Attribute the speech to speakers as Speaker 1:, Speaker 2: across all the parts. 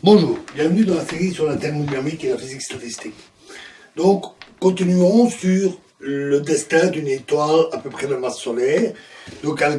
Speaker 1: Bonjour, bienvenue dans la série sur la thermodynamique et la physique statistique. Donc, continuons sur le destin d'une étoile à peu près de masse solaire. Donc, elle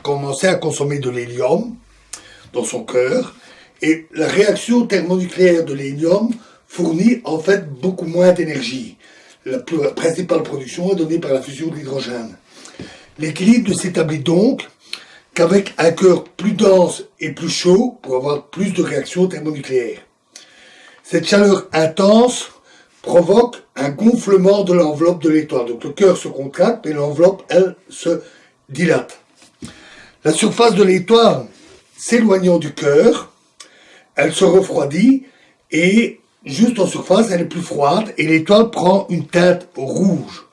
Speaker 1: commençait à consommer de l'hélium dans son cœur. Et la réaction thermonucléaire de l'hélium fournit en fait beaucoup moins d'énergie. La principale production est donnée par la fusion de l'hydrogène. L'équilibre s'établit donc qu'avec un cœur plus dense et plus chaud pour avoir plus de réactions thermonucléaires. Cette chaleur intense provoque un gonflement de l'enveloppe de l'étoile. Donc le cœur se contracte et l'enveloppe, elle, se dilate. La surface de l'étoile s'éloignant du cœur, elle se refroidit et juste en surface, elle est plus froide et l'étoile prend une teinte rouge.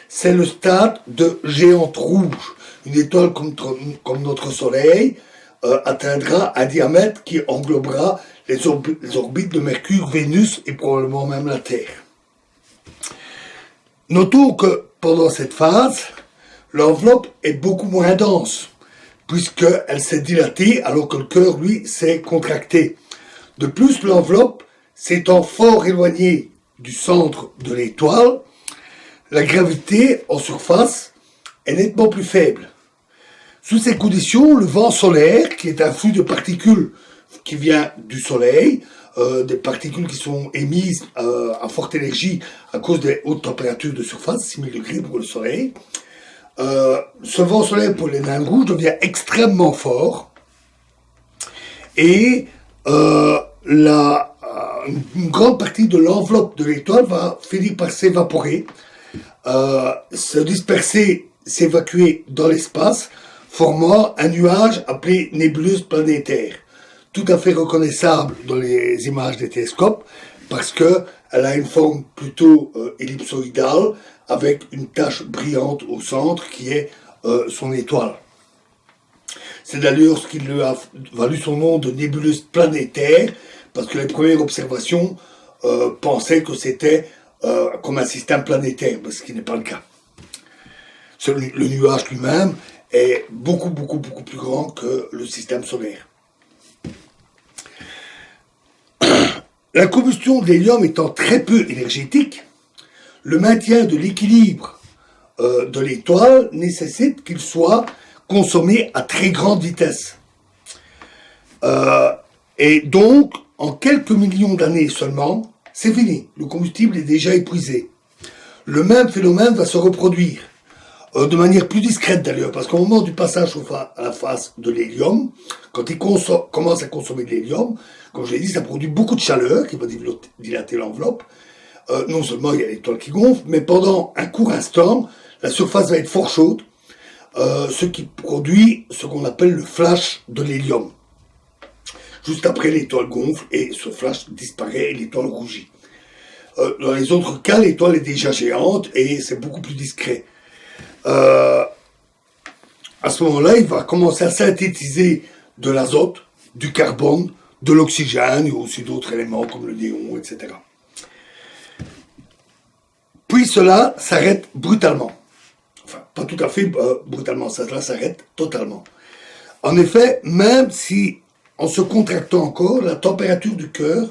Speaker 1: C'est le stade de géante rouge. Une étoile comme notre Soleil atteindra un diamètre qui englobera les orbites de Mercure, Vénus et probablement même la Terre. Notons que pendant cette phase, l'enveloppe est beaucoup moins dense, puisqu'elle s'est dilatée alors que le cœur, lui, s'est contracté. De plus, l'enveloppe s'étant fort éloignée du centre de l'étoile, la gravité en surface est nettement plus faible. Sous ces conditions, le vent solaire, qui est un flux de particules qui vient du Soleil, des particules qui sont émises à forte énergie à cause des hautes températures de surface, 6000 degrés pour le Soleil, ce vent solaire pour les nains rouges devient extrêmement fort et une grande partie de l'enveloppe de l'étoile va finir par s'évaporer, se disperser, s'évacuer dans l'espace, formant un nuage appelé nébuleuse planétaire, tout à fait reconnaissable dans les images des télescopes, parce qu'elle a une forme plutôt ellipsoïdale, avec une tache brillante au centre qui est son étoile. C'est d'ailleurs ce qui lui a valu son nom de nébuleuse planétaire, parce que les premières observations pensaient que c'était comme un système planétaire, ce qui n'est pas le cas. Le nuage lui-même est beaucoup plus grand que le système solaire. La combustion de l'hélium étant très peu énergétique, le maintien de l'équilibre de l'étoile nécessite qu'il soit consommé à très grande vitesse. Et donc, en quelques millions d'années seulement, c'est fini. Le combustible est déjà épuisé. Le même phénomène va se reproduire. De manière plus discrète d'ailleurs, parce qu'au moment du passage à la phase de l'hélium, quand il commence à consommer de l'hélium, comme je l'ai dit, ça produit beaucoup de chaleur qui va dilater l'enveloppe. Non seulement il y a l'étoile qui gonfle, mais pendant un court instant, la surface va être fort chaude, ce qui produit ce qu'on appelle le flash de l'hélium. Juste après, l'étoile gonfle et ce flash disparaît et l'étoile rougit. Dans les autres cas, l'étoile est déjà géante et c'est beaucoup plus discret. À ce moment-là, il va commencer à synthétiser de l'azote, du carbone, de l'oxygène et aussi d'autres éléments comme le néon, etc. Puis cela s'arrête brutalement. Enfin, pas tout à fait brutalement, cela s'arrête totalement. En effet, même si en se contractant encore, la température du cœur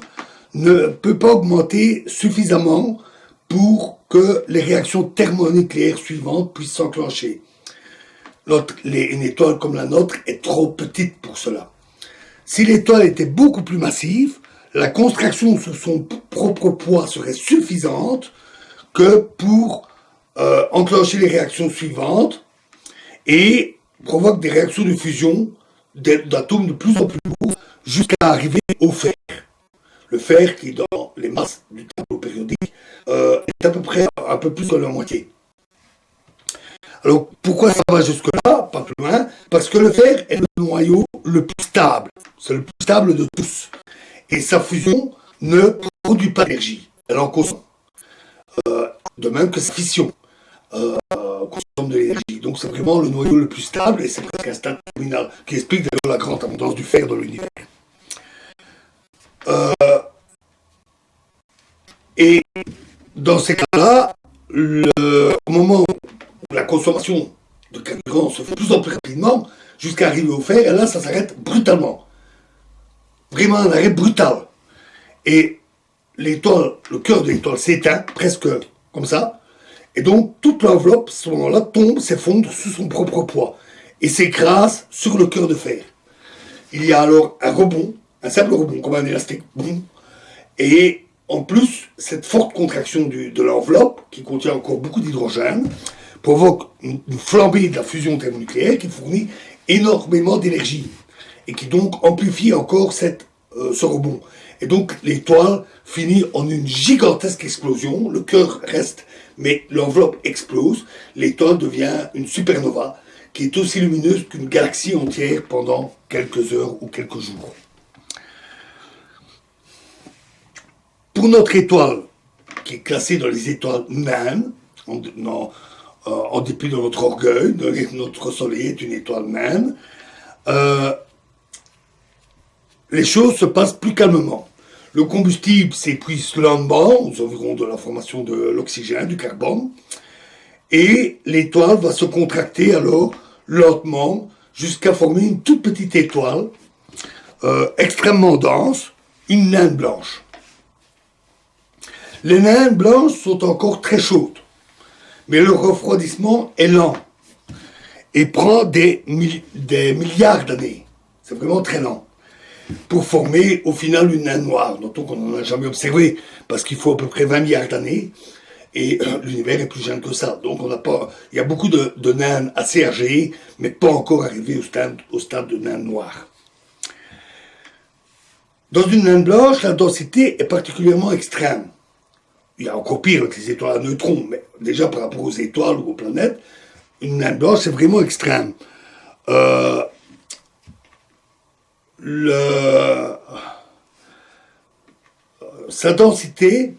Speaker 1: ne peut pas augmenter suffisamment pour que les réactions thermonucléaires suivantes puissent s'enclencher. Une étoile comme la nôtre est trop petite pour cela. Si l'étoile était beaucoup plus massive, la contraction sur son propre poids serait suffisante que pour enclencher les réactions suivantes et provoque des réactions de fusion d'atomes de plus en plus lourds jusqu'à arriver au fer. Le fer qui, dans les masses du tableau périodique, est à peu près un peu plus que la moitié. Alors, pourquoi ça va jusque-là, pas plus loin? Parce que le fer est le noyau le plus stable. C'est le plus stable de tous. Et sa fusion ne produit pas d'énergie. Elle en consomme. De même que sa fission consomme de l'énergie. Donc, c'est vraiment le noyau le plus stable et c'est presque un stade terminal qui explique d'ailleurs la grande abondance du fer dans l'univers. Et dans ces cas-là, au moment où la consommation de carburant se fait de plus en plus rapidement, jusqu'à arriver au fer, et là, ça s'arrête brutalement. vraiment un arrêt brutal. Et l'étoile, le cœur de l'étoile s'éteint, presque comme ça, et donc toute l'enveloppe, à ce moment-là, tombe, s'effondre sous son propre poids, et s'écrase sur le cœur de fer. Il y a alors un rebond, un simple rebond, comme un élastique, boum, et en plus, cette forte contraction de l'enveloppe, qui contient encore beaucoup d'hydrogène, provoque une flambée de la fusion thermonucléaire qui fournit énormément d'énergie, et qui donc amplifie encore ce rebond. Et donc l'étoile finit en une gigantesque explosion, le cœur reste, mais l'enveloppe explose, l'étoile devient une supernova, qui est aussi lumineuse qu'une galaxie entière pendant quelques heures ou quelques jours. Pour notre étoile, qui est classée dans les étoiles naines, en dépit de notre orgueil, notre Soleil est une étoile naine, les choses se passent plus calmement. Le combustible s'épuise lentement, aux environs de la formation de l'oxygène, du carbone, et l'étoile va se contracter alors lentement jusqu'à former une toute petite étoile extrêmement dense, une naine blanche. Les naines blanches sont encore très chaudes, mais le refroidissement est lent et prend des milliards d'années. C'est vraiment très lent. Pour former au final une naine noire, dont on n'en a jamais observé, parce qu'il faut à peu près 20 milliards d'années, et l'univers est plus jeune que ça. Donc il y a beaucoup de naines assez âgées, mais pas encore arrivées au stade de naine noire. Dans une naine blanche, la densité est particulièrement extrême. Il y a encore pire avec les étoiles à neutrons, mais déjà par rapport aux étoiles ou aux planètes, une naine blanche, c'est vraiment extrême. Sa densité,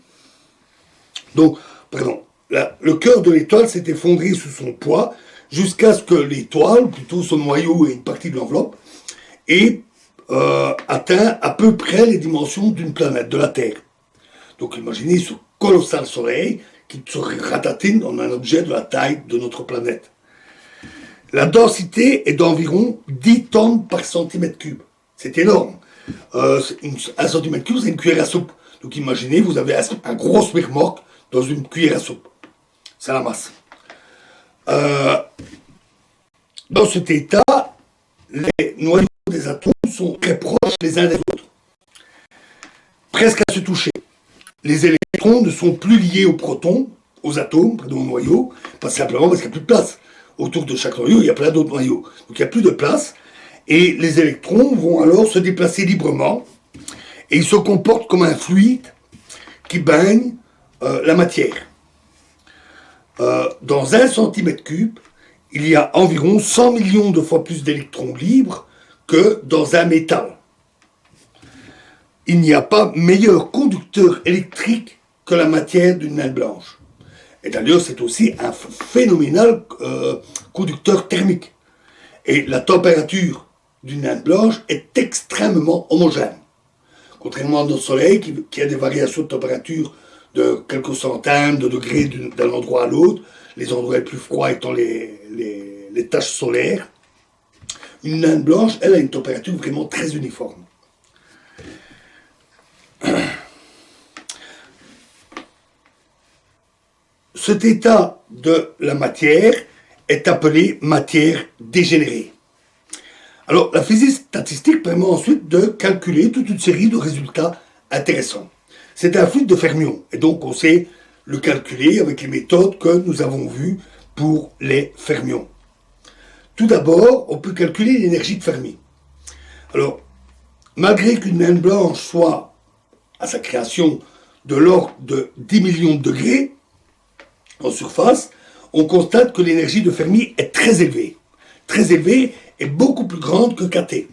Speaker 1: donc, pardon, le cœur de l'étoile s'est effondré sous son poids jusqu'à ce que l'étoile, ou plutôt son noyau et une partie de l'enveloppe, ait atteint à peu près les dimensions d'une planète, de la Terre. Donc imaginez ce colossal soleil qui se ratatine en un objet de la taille de notre planète. La densité est d'environ 10 tonnes par centimètre cube. C'est énorme. Un centimètre cube, c'est une cuillère à soupe. Donc imaginez, vous avez un gros smirmorque dans une cuillère à soupe. C'est la masse. Dans cet état, les noyaux des atomes sont très proches les uns des autres. Presque à se toucher. Les électrons ne sont plus liés aux protons, aux atomes, pardon, aux noyaux, pas simplement parce qu'il n'y a plus de place. Autour de chaque noyau, il y a plein d'autres noyaux. Donc il n'y a plus de place. Et les électrons vont alors se déplacer librement. Et ils se comportent comme un fluide qui baigne la matière. Dans 1 centimètre cube, il y a environ 100 millions de fois plus d'électrons libres que dans un métal. Il n'y a pas meilleur conducteur électrique que la matière d'une naine blanche. Et d'ailleurs, c'est aussi un phénoménal conducteur thermique. Et la température d'une naine blanche est extrêmement homogène. Contrairement à notre Soleil, qui a des variations de température de quelques centaines de degrés d'un endroit à l'autre, les endroits les plus froids étant les taches solaires, une naine blanche, elle a une température vraiment très uniforme. Cet état de la matière est appelé matière dégénérée. Alors, la physique statistique permet ensuite de calculer toute une série de résultats intéressants. C'est un fluide de fermions, et donc on sait le calculer avec les méthodes que nous avons vues pour les fermions. Tout d'abord, on peut calculer l'énergie de Fermi. Alors, malgré qu'une naine blanche soit, à sa création, de l'ordre de 10 millions de degrés en surface, on constate que l'énergie de Fermi est très élevée. Très élevée et beaucoup plus grande que kT.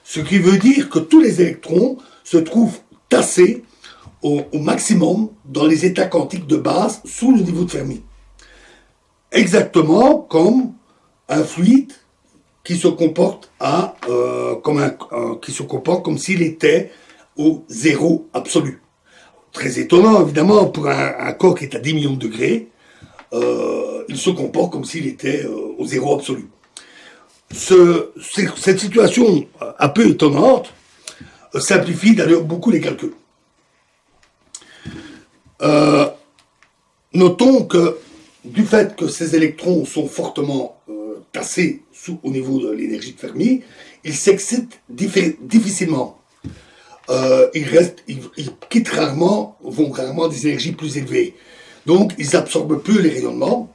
Speaker 1: Ce qui veut dire que tous les électrons se trouvent tassés au maximum dans les états quantiques de base sous le niveau de Fermi. Exactement comme un fluide qui se comporte comme s'il était au zéro absolu. Très étonnant, évidemment, pour un corps qui est à 10 millions de degrés, il se comporte comme s'il était au zéro absolu. Cette situation un peu étonnante simplifie d'ailleurs beaucoup les calculs. Notons que du fait que ces électrons sont fortement tassés au niveau de l'énergie de Fermi, ils s'excitent difficilement. Ils quittent rarement, vont rarement des énergies plus élevées. Donc, ils absorbent peu les rayonnements,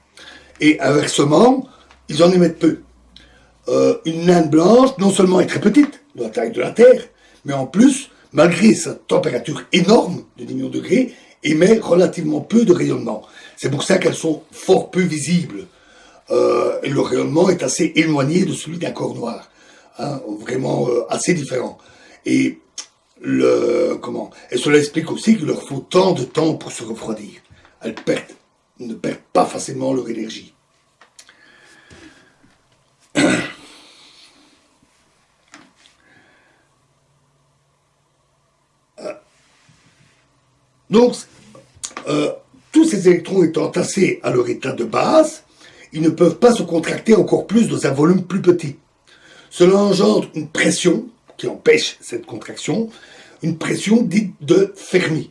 Speaker 1: et inversement, ils en émettent peu. Une naine blanche, non seulement est très petite, de la taille de la Terre, mais en plus, malgré sa température énorme de 10 millions de degrés, émet relativement peu de rayonnement. C'est pour ça qu'elles sont fort peu visibles. Et le rayonnement est assez éloigné de celui d'un corps noir. Hein, vraiment assez différent. Et cela explique aussi qu'il leur faut tant de temps pour se refroidir. Elles ne perdent pas facilement leur énergie. Donc, tous ces électrons étant tassés à leur état de base, ils ne peuvent pas se contracter encore plus dans un volume plus petit. Cela engendre une pression qui empêche cette contraction, une pression dite de Fermi,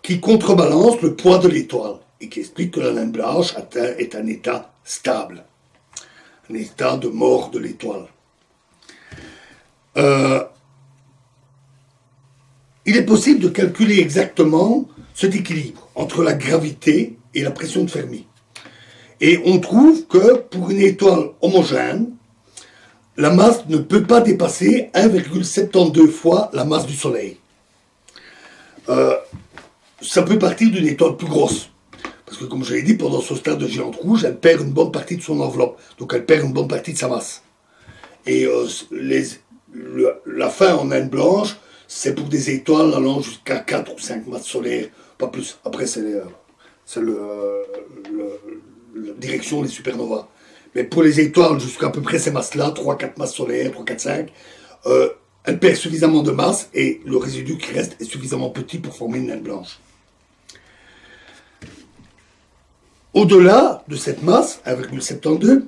Speaker 1: qui contrebalance le poids de l'étoile et qui explique que la naine blanche est un état stable, un état de mort de l'étoile. Il est possible de calculer exactement cet équilibre entre la gravité et la pression de Fermi. Et on trouve que pour une étoile homogène, la masse ne peut pas dépasser 1,72 fois la masse du Soleil. Ça peut partir d'une étoile plus grosse. Parce que comme je l'ai dit, pendant ce stade de géante rouge, elle perd une bonne partie de son enveloppe. Donc elle perd une bonne partie de sa masse. Et la fin en naine blanche, c'est pour des étoiles allant jusqu'à 4 ou 5 masses solaires, pas plus. Après, c'est la direction des supernovas. Mais pour les étoiles jusqu'à peu près ces masses-là, 3-4 masses solaires, 3-4-5, elles perdent suffisamment de masse et le résidu qui reste est suffisamment petit pour former une naine blanche. Au-delà de cette masse, 1,72,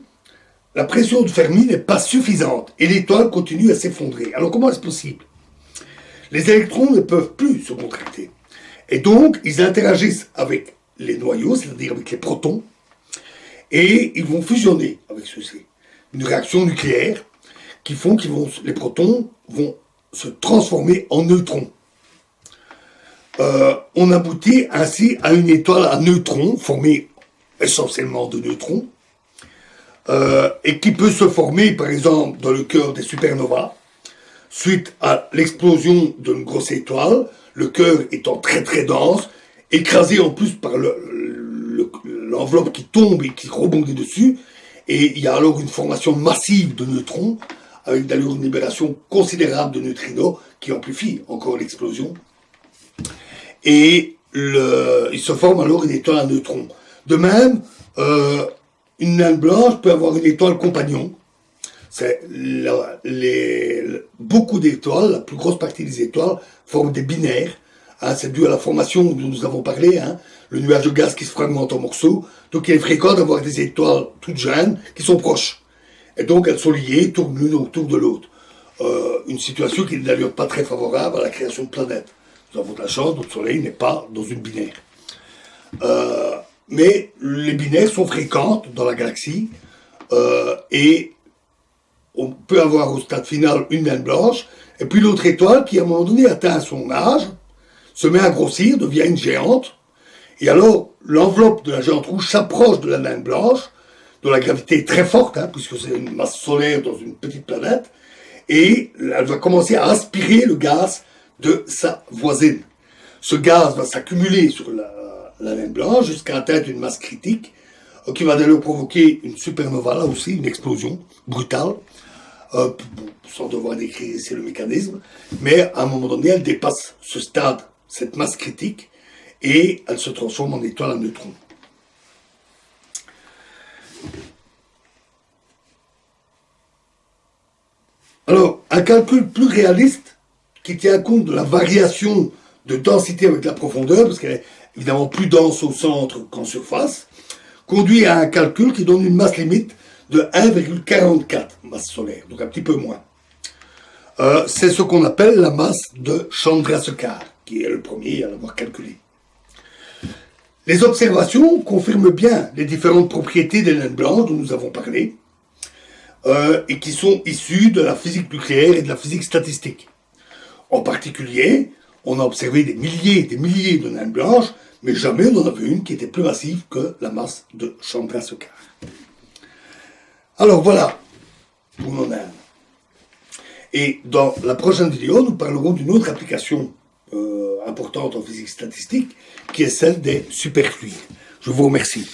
Speaker 1: la pression de Fermi n'est pas suffisante et l'étoile continue à s'effondrer. Alors comment est-ce possible? Les électrons ne peuvent plus se contracter. Et donc, ils interagissent avec les noyaux, c'est-à-dire avec les protons, et ils vont fusionner avec ceux-ci. Une réaction nucléaire qui font que les protons vont se transformer en neutrons. On aboutit ainsi à une étoile à neutrons, formée essentiellement de neutrons, et qui peut se former, par exemple, dans le cœur des supernovas, suite à l'explosion d'une grosse étoile, le cœur étant très très dense, écrasé en plus par l'enveloppe qui tombe et qui rebondit dessus, et il y a alors une formation massive de neutrons, avec d'ailleurs une libération considérable de neutrinos, qui amplifie encore l'explosion. Et il se forme alors une étoile à neutrons. De même, une naine blanche peut avoir une étoile compagnon. Beaucoup d'étoiles, la plus grosse partie des étoiles, forment des binaires. Hein, c'est dû à la formation dont nous avons parlé, hein, le nuage de gaz qui se fragmente en morceaux. Donc il est fréquent d'avoir des étoiles toutes jeunes qui sont proches. Et donc elles sont liées, tournent l'une autour de l'autre. Une situation qui n'est d'ailleurs pas très favorable à la création de planètes. Nous avons de la chance, notre Soleil n'est pas dans une binaire. Mais les binaires sont fréquentes dans la galaxie et on peut avoir au stade final une naine blanche et puis l'autre étoile qui à un moment donné atteint son âge, se met à grossir, devient une géante et alors l'enveloppe de la géante rouge s'approche de la naine blanche dont la gravité est très forte hein, puisque c'est une masse solaire dans une petite planète et elle va commencer à aspirer le gaz de sa voisine. Ce gaz va s'accumuler sur la naine blanche jusqu'à atteindre une masse critique qui va d'ailleurs provoquer une supernova, là aussi, une explosion brutale, sans devoir décrire ici le mécanisme, mais à un moment donné, elle dépasse ce stade, cette masse critique, et elle se transforme en étoile à neutrons. Alors, un calcul plus réaliste, qui tient compte de la variation de densité avec la profondeur, parce qu'elle est évidemment plus dense au centre qu'en surface, conduit à un calcul qui donne une masse limite de 1,44 masse solaire, donc un petit peu moins. C'est ce qu'on appelle la masse de Chandrasekhar, qui est le premier à l'avoir calculé. Les observations confirment bien les différentes propriétés des naines blanches dont nous avons parlé, et qui sont issues de la physique nucléaire et de la physique statistique. En particulier, on a observé des milliers de naines blanches, mais jamais on en a vu une qui était plus massive que la masse de Chandrasekhar. Alors voilà pour nos naines. Et dans la prochaine vidéo, nous parlerons d'une autre application importante en physique statistique, qui est celle des superfluides. Je vous remercie.